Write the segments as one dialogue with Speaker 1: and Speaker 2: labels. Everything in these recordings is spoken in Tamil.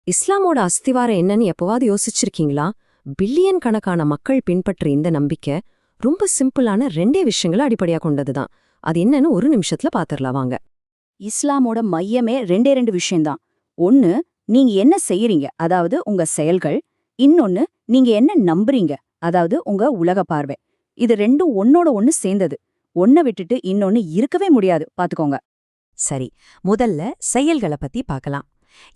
Speaker 1: இஸ்லாமோட அஸ்திவாரம் என்னன்னு எப்பவாவது யோசிச்சிருக்கீங்களா? பில்லியன் கணக்கான மக்கள் பின்பற்ற இந்த நம்பிக்கை ரொம்ப சிம்பிளான ரெண்டே விஷயங்களை அடிப்படையா கொண்டதுதான். அது என்னன்னு ஒரு நிமிஷத்துல பாத்திரலாம் வாங்க.
Speaker 2: இஸ்லாமோட மையமே ரெண்டு விஷயம்தான். ஒன்னு, நீங்க என்ன செய்யறீங்க, அதாவது உங்க செயல்கள். இன்னொன்னு, நீங்க என்ன நம்புறீங்க, அதாவது உங்க உலக பார்வை. இது ரெண்டும் ஒன்னோட ஒன்னு சேர்ந்தது. ஒன்ன விட்டுட்டு இன்னொன்னு இருக்கவே முடியாது, பாத்துக்கோங்க.
Speaker 1: சரி, முதல்ல செயல்களை பத்தி பார்க்கலாம்.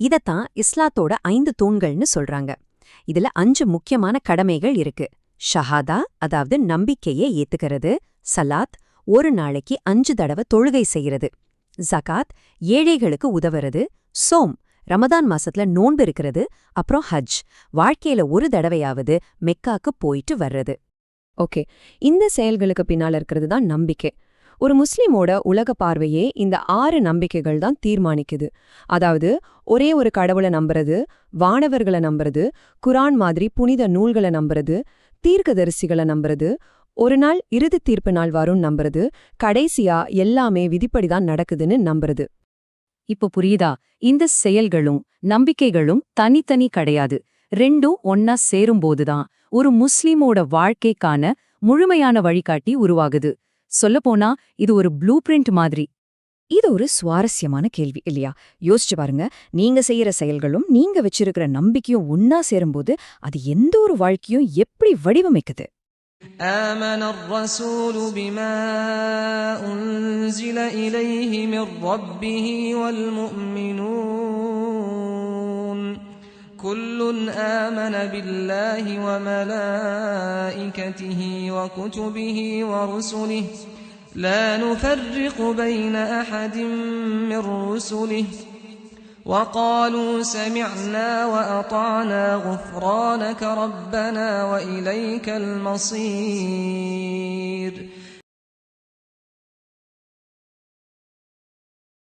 Speaker 1: இதத்தான் இஸ்லாத்தோட 5 தூண்கள்னு சொல்றாங்க. இதுல 5 முக்கியமான கடமைகள் இருக்கு. ஷஹாதா, அதாவது நம்பிக்கையை ஏத்துக்கிறது. சலாத், ஒரு நாளைக்கு 5 தடவை தொழுகை செய்யறது. ஜகாத், ஏழைகளுக்கு உதவுறது. சோம், ரமதான் மாசத்துல நோன்பு இருக்கிறது. அப்புறம் ஹஜ், வாழ்க்கையில ஒரு தடவையாவது மெக்காக்கு போயிட்டு வர்றது. ஓகே, இந்த செயல்களுக்கு பின்னால இருக்கிறது தான் நம்பிக்கை. ஒரு முஸ்லிமோட உலக பார்வையே இந்த 6 நம்பிக்கைகள் தான் தீர்மானிக்குது. அதாவது ஒரே ஒரு கடவுளை நம்புறது, வானவர்களை நம்புறது, குரான் மாதிரி புனித நூல்களை நம்புறது, தீர்க்கதரிசிகளை நம்புறது, ஒரு நாள் இறுதி தீர்ப்பு நாள் வரும்னு நம்புறது, கடைசியா எல்லாமே விதிப்படிதான் நடக்குதுன்னு நம்புறது. இப்போ புரியுதா? இந்த செயல்களும் நம்பிக்கைகளும் தனித்தனி கிடையாது. ரெண்டும் ஒன்னா சேரும்போதுதான் ஒரு முஸ்லிமோட வாழ்க்கைக்கான முழுமையான வழிகாட்டி உருவாகுது. சொல்லப்போனா இது ஒரு ப்ளூ பிரிண்ட் மாதிரி.
Speaker 2: இது ஒரு சுவாரஸ்யமான கேள்வி இல்லையா? யோசிச்சு பாருங்க. நீங்க செய்யற செயல்களும் நீங்க வச்சிருக்கிற நம்பிக்கையும் ஒன்னா சேரும்போது அது எந்த ஒரு வாழ்க்கையும் எப்படி வடிவமைக்குது?
Speaker 3: آمن الرسول بما أنزل إليه من ربه والمؤمنون كل آمن بالله وملائكته وكتبه ورسله لا نفرق بين أحد من رسله وقالوا سمعنا وأطعنا غفرانك ربنا وإليك المصير